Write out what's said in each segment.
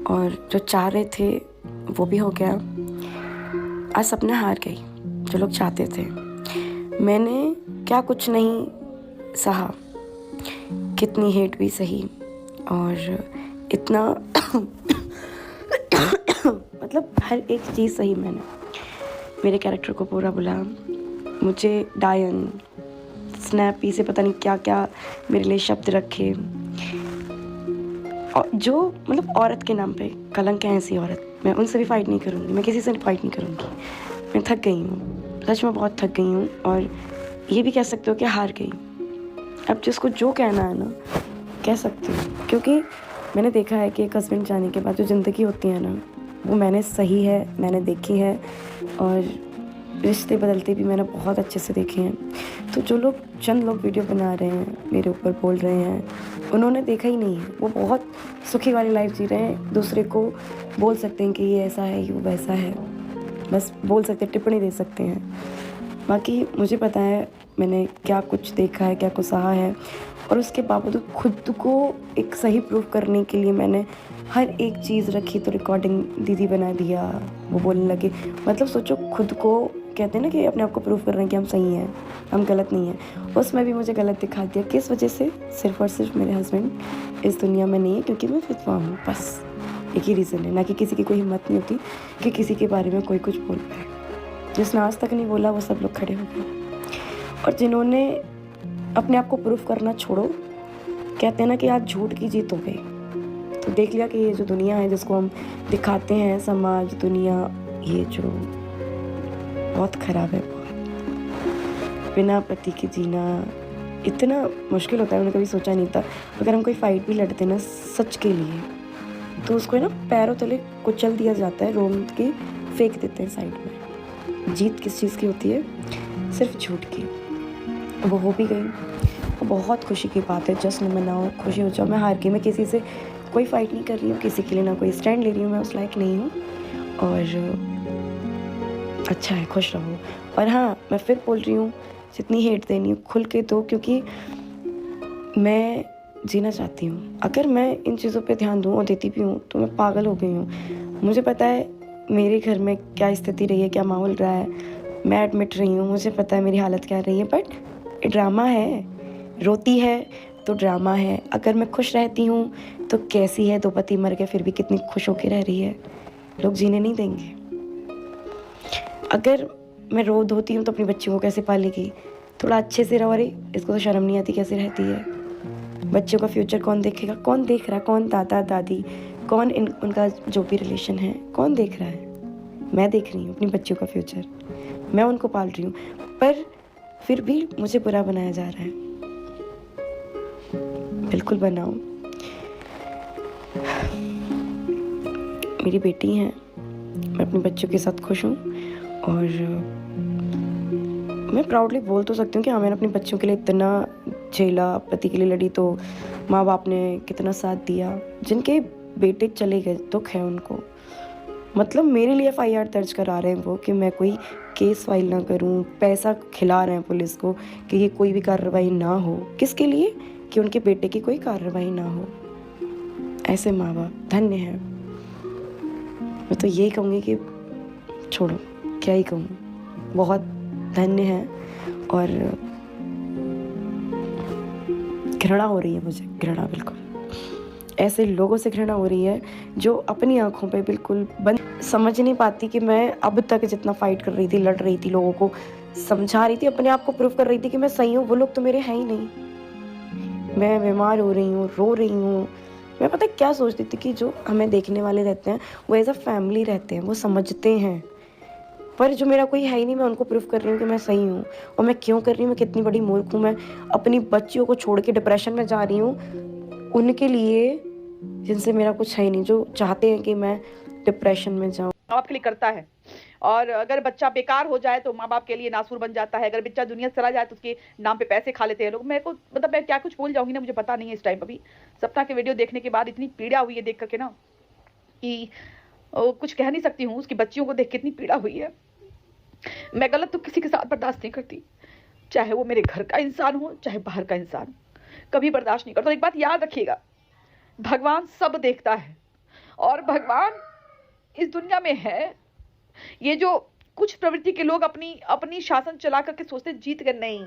और जो चाह रहे थे वो भी हो गया। आज सपना हार गई जो लोग चाहते थे। मैंने क्या कुछ नहीं सहा, कितनी हेट भी सही, और इतना मतलब हर एक चीज़ सही मैंने। मेरे कैरेक्टर को पूरा बुला, मुझे डायन स्नैपी से पता नहीं क्या क्या मेरे लिए शब्द रखे, और जो मतलब औरत के नाम पे कलंक है ऐसी औरत। मैं उनसे भी फाइट नहीं करूँगी, मैं किसी से फाइट नहीं करूँगी। मैं थक गई हूँ, सच में बहुत थक गई हूँ, और ये भी कह सकते हो कि हार गई। अब जिसको जो कहना है ना कह सकती हूँ, क्योंकि मैंने देखा है कि एक हस्बैंड जाने के बाद जो ज़िंदगी होती है ना वो मैंने सही है, मैंने देखी है, और रिश्ते बदलते भी मैंने बहुत अच्छे से देखे हैं। तो जो लोग चंद लोग वीडियो बना रहे हैं, मेरे ऊपर बोल रहे हैं, उन्होंने देखा ही नहीं है। वो बहुत सुखी वाली लाइफ जी रहे हैं, दूसरे को बोल सकते हैं कि ये ऐसा है, ये वैसा है, बस बोल सकते हैं, टिप्पणी दे सकते हैं। बाकी मुझे पता है मैंने क्या कुछ देखा है, क्या कुछ सहा है, और उसके बावजूद खुद को एक सही प्रूफ करने के लिए मैंने हर एक चीज़ रखी। तो रिकॉर्डिंग दीदी बना दिया, वो बोलने लगे। मतलब सोचो, खुद को कहते हैं ना कि अपने आप को प्रूफ कर रहे हैं कि हम सही हैं, हम गलत नहीं हैं। उसमें भी मुझे गलत दिखा दिया। किस वजह से? सिर्फ और सिर्फ मेरे हस्बैंड इस दुनिया में नहीं है, क्योंकि मैं विधवा हूँ। बस एक ही रीज़न है, ना कि किसी की कोई हिम्मत नहीं होती कि किसी के बारे में कोई कुछ बोल पाए। जिसने आज तक नहीं बोला वो सब लोग खड़े हो गए, और जिन्होंने अपने आप को प्रूफ करना छोड़ो, कहते हैं ना कि आज झूठ की जीत हो गई। तो देख लिया कि ये जो दुनिया है जिसको हम दिखाते हैं, समाज, दुनिया, ये जो बहुत ख़राब है। बहुत बिना पति के जीना इतना मुश्किल होता है, मैंने कभी सोचा नहीं था। अगर हम कोई फाइट भी लड़ते ना सच के लिए, तो उसको ना पैरों तले कुचल दिया जाता है, रोम के फेंक देते हैं साइड में। जीत किस चीज़ की होती है? सिर्फ झूठ की। वो हो भी गई, वो बहुत खुशी की बात है। जश्न मनाओ, खुशी हो जाओ। मैं हार गई, मैं किसी से कोई फाइट नहीं कर रही हूँ, किसी के लिए ना कोई स्टैंड ले रही हूँ, मैं उस लायक नहीं हूँ। और अच्छा है, खुश रहो। और हाँ, मैं फिर बोल रही हूँ, जितनी हेट देनी है खुल के दो, क्योंकि मैं जीना चाहती हूँ। अगर मैं इन चीज़ों पे ध्यान दूँ और देती भी हूँ तो मैं पागल हो गई हूँ। मुझे पता है मेरे घर में क्या स्थिति रही है, क्या माहौल रहा है। मैं एडमिट रही हूँ, मुझे पता है मेरी हालत क्या रही है, बट ड्रामा है। रोती है तो ड्रामा है। अगर मैं खुश रहती हूँ तो कैसी है, 2 पति मर गए फिर भी कितनी खुश होकर रह रही है। लोग जीने नहीं देंगे। अगर मैं रो धोती हूँ तो अपनी बच्चियों को कैसे पालेगी? थोड़ा अच्छे से रहो। अरे इसको तो शर्म नहीं आती, कैसे रहती है? बच्चों का फ्यूचर कौन देखेगा? कौन देख रहा है? कौन दादा दादी, कौन उनका जो भी रिलेशन है, कौन देख रहा है? मैं देख रही हूँ अपनी बच्चियों का फ्यूचर, मैं उनको पाल रही हूँ, पर फिर भी मुझे बुरा बनाया जा रहा है। बिल्कुल बनाओ। मेरी बेटी है, मैं अपने बच्चों के साथ खुश हूँ, और मैं प्राउडली बोल तो सकती हूँ कि हाँ, मैंने अपने बच्चों के लिए इतना झेला, पति के लिए लड़ी तो माँ बाप ने कितना साथ दिया। जिनके बेटे चले गए, दुख है उनको। मतलब मेरे लिए FIR दर्ज करा रहे हैं वो कि मैं कोई केस फाइल ना करूं, पैसा खिला रहे हैं पुलिस को कि ये कोई भी कार्रवाई ना हो। किसके लिए? कि उनके बेटे की कोई कार्रवाई ना हो। ऐसे माँ बाप धन्य हैं। मैं तो यही कहूँगी कि छोड़ो, क्या ही कहूँ, बहुत धन्य है। और घृणा हो रही है मुझे, घृणा, बिल्कुल ऐसे लोगों से घृणा हो रही है जो अपनी आंखों पे बिल्कुल बंद, समझ नहीं पाती कि मैं अब तक जितना फाइट कर रही थी, लड़ रही थी, लोगों को समझा रही थी, अपने आप को प्रूव कर रही थी कि मैं सही हूँ, वो लोग तो मेरे हैं ही नहीं। मैं बीमार हो रही हूँ, रो रही हूँ। मैं पता क्या सोचती थी कि जो हमें देखने वाले रहते हैं वो एज अ फैमिली रहते हैं, वो समझते हैं, पर जो मेरा कोई है ही नहीं, मैं उनको प्रूफ कर रही हूँ कि मैं सही हूँ। और मैं क्यों कर रही हूँ? मैं कितनी बड़ी मूर्ख हूँ। मैं अपनी बच्चियों को छोड़ के डिप्रेशन में जा रही हूँ उनके लिए, जिनसे मेरा कुछ है ही नहीं, जो चाहते हैं कि मैं डिप्रेशन में जाऊँ। माँ बाप के लिए करता है, और अगर बच्चा बेकार हो जाए तो माँ बाप के लिए नासूर बन जाता है। अगर बच्चा दुनिया से चला जाए तो उसके नाम पे पैसे खा लेते हैं लोग। मेरे को मतलब मैं क्या कुछ बोल जाऊंगी ना, मुझे पता नहीं है इस टाइम। अभी सपना के वीडियो देखने के बाद इतनी पीड़ा हुई है देख करके ना कि कुछ कह नहीं सकती हूँ। उसकी बच्चियों को देख के इतनी पीड़ा हुई है। मैं गलत तो किसी के साथ बर्दाश्त नहीं करती, चाहे वो मेरे घर का इंसान हो चाहे बाहर का इंसान, कभी बर्दाश्त नहीं करता। तो एक बात याद रखिएगा, भगवान सब देखता है, और भगवान इस दुनिया में है, ये जो कुछ प्रवृत्ति के लोग अपनी अपनी शासन चला करके सोचते जीत गए, नहीं,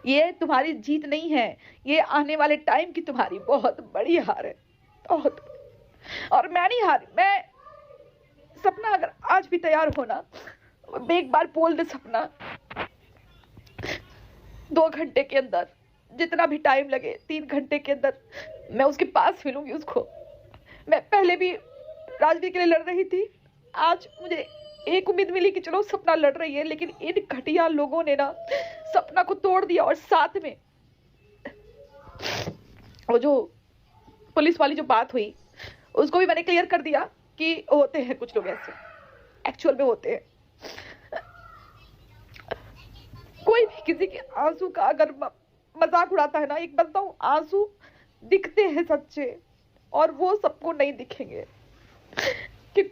ये तुम्हारी जीत नहीं है, ये आने वाले टाइम की तुम्हारी बहुत बड़ी हार है, बहुत। और मैं नहीं हारी, मैं सपना अगर आज भी तैयार होना, एक बार बोल दे सपना, 2 घंटे के अंदर, जितना भी टाइम लगे, 3 घंटे के अंदर मैं उसके पास मिलूंगी उसको। मैं पहले भी राजवीर के लिए लड़ रही थी, आज मुझे एक उम्मीद मिली कि चलो सपना लड़ रही है, लेकिन इन घटिया लोगों ने ना सपना को तोड़ दिया। और साथ में वो जो पुलिस वाली जो बात हुई उसको भी मैंने क्लियर कर दिया कि होते हैं कुछ लोग ऐसे, एक्चुअल में होते हैं। कोई भी किसी के आंसू का अगर मजाक उड़ाता है ना, एक बताऊं, आंसू दिखते हैं सच्चे और वो सबको नहीं दिखेंगे कि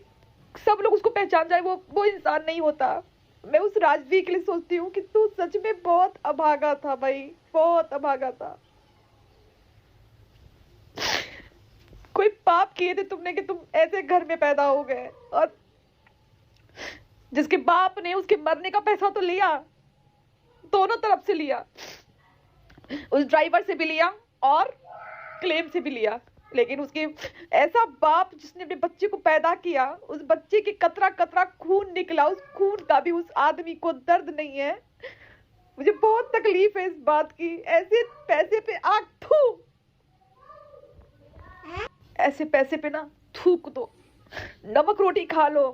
सब लोग उसको पहचान जाए, वो इंसान नहीं होता। मैं उस राजवीर के लिए सोचती हूँ कि तू सच में बहुत अभागा था भाई, बहुत अभागा था। कोई पाप किए थे तुमने कि तुम ऐसे घर में पैदा हो गए, और जिसके बाप ने उसके मरने का पैसा तो लिया, दोनों तरफ से लिया, उस ड्राइवर से भी लिया और क्लेम से भी लिया, लेकिन उसके ऐसा बाप जिसने अपने बच्चे को पैदा किया, उस बच्चे के कतरा कतरा खून निकला, उस खून का भी उस आदमी को दर्द नहीं है। मुझे बहुत तकलीफ है इस बात की। ऐसे पैसे पे आग थू, ऐसे पैसे पे ना थूक दो, नमक रोटी खा लो,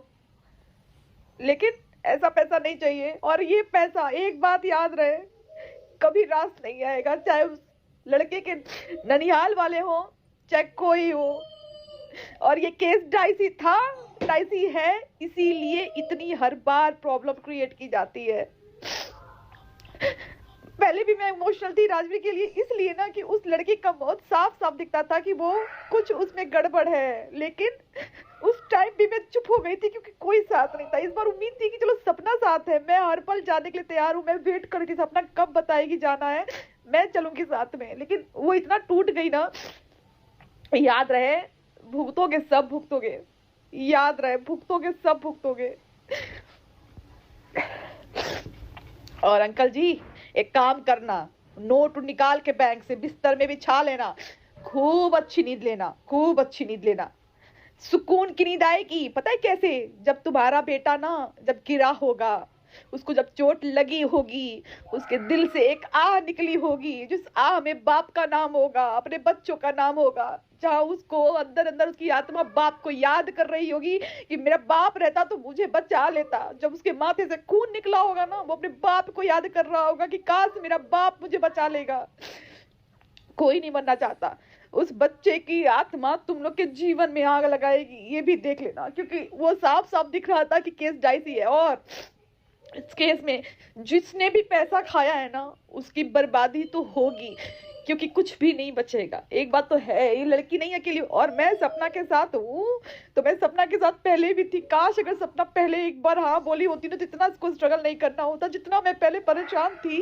लेकिन ऐसा पैसा नहीं चाहिए। और ये पैसा, एक बात याद रहे, कभी रास नहीं आएगा, चाहे उस लड़के के ननिहाल वाले हो चाहे कोई हो। और ये केस डाइसी था, डाइसी है, इसीलिए इतनी हर बार प्रॉब्लम क्रिएट की जाती है। पहले भी मैं इमोशनल थी राजवीर के लिए, इसलिए ना कि उस लड़की का मौत साफ साफ दिखता था कि वो कुछ उसमें गड़बड़ है, लेकिन उस टाइम भी मैं चुप हो गई थी क्योंकि कोई साथ नहीं था। इस बार उम्मीद थी कि चलो सपना साथ है, मैं हर पल जाने के लिए तैयार हूँ, मैं वेट करके सपना कब बताएगी जाना है, मैं चलूंगी साथ में। लेकिन वो इतना टूट गई ना, याद रहे भुगतोगे सब भुगतोगे, याद रहे भुगतोगे सब भुगतोगे। और अंकल जी एक काम करना, नोट निकाल के बैंक से बिस्तर में बिछा लेना, खूब अच्छी नींद लेना, खूब अच्छी नींद लेना, सुकून की नींद आएगी। पता है कैसे? जब तुम्हारा बेटा ना जब गिरा होगा, उसको जब चोट लगी होगी, उसके दिल से एक आह निकली होगी, जिस आह में बाप का नाम होगा, अपने बच्चों का नाम होगा, जहां उसको अंदर अंदर उसकी आत्मा बाप को याद कर रही होगी कि मेरा बाप रहता तो मुझे बचा लेता। जब उसके माथे से खून निकला होगा ना, वो अपने बाप को याद कर रहा होगा कि काश मेरा बाप मुझे बचा लेगा। कोई नहीं मरना चाहता। उस बच्चे की आत्मा तुम लोग के जीवन में आग लगाएगी, ये भी देख लेना, क्योंकि वो साफ साफ दिख रहा था कि केस डाइसी है। और इस केस में जिसने भी पैसा खाया है ना, उसकी बर्बादी तो होगी, क्योंकि कुछ भी नहीं बचेगा। एक बात तो है, ये लड़की नहीं अकेली, और मैं सपना के साथ हूँ, तो मैं सपना के साथ पहले भी थी। काश अगर सपना पहले एक बार हाँ बोली होती ना, तो इतना इसको स्ट्रगल नहीं करना होता जितना मैं पहले परेशान थी।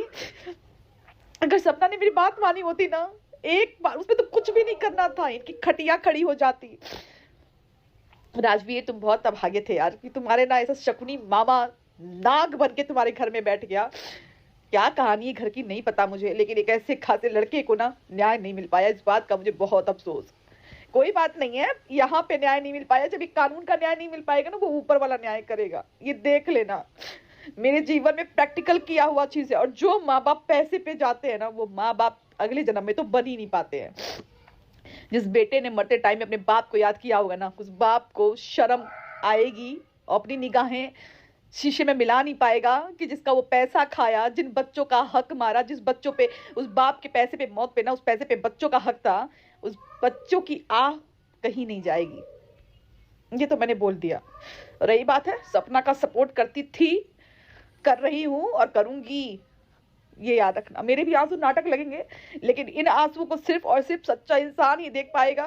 अगर सपना ने मेरी बात मानी होती ना एक बार, उसमें तो कुछ भी नहीं करना था, इनकी खटिया खड़ी हो जाती। राजवीर तुम बहुत अभागे थे यार, कि तुम्हारे ना ऐसा शकुनी मामा नाग बन के तुम्हारे घर में बैठ गया। क्या कहानी है घर की नहीं पता मुझे, लेकिन एक ऐसे खासे लड़के को ना न्याय नहीं मिल पाया, इस बात का मुझे बहुत अफसोस। कोई बात नहीं है, यहाँ पे न्याय नहीं मिल पाया, जब एक कानून का न्याय नहीं मिल पाएगा ना, वो ऊपर वाला न्याय करेगा, ये देख लेना। मेरे जीवन में प्रैक्टिकल किया हुआ चीज है। और जो माँ बाप पैसे पे जाते हैं ना, वो माँ बाप अगले जन्म में तो बन ही नहीं पाते हैं। जिस बेटे ने मरते टाइम में अपने बाप को याद किया होगा ना, उस बाप को शर्म आएगी, अपनी निगाहें शीशे में मिला नहीं पाएगा कि जिसका वो पैसा खाया, जिन बच्चों का हक मारा, जिस बच्चों पे, उस बाप के पैसे पे, मौत पे ना, उस पैसे पे बच्चों का हक था, उस बच्चों की आह कहीं नहीं जाएगी। ये तो मैंने बोल दिया। रही बात है सपना का, सपोर्ट करती थी, कर रही हूं और करूंगी, ये याद रखना। मेरे भी आंसू नाटक लगेंगे, लेकिन इन आंसुओं को सिर्फ और सिर्फ सच्चा इंसान ही देख पाएगा।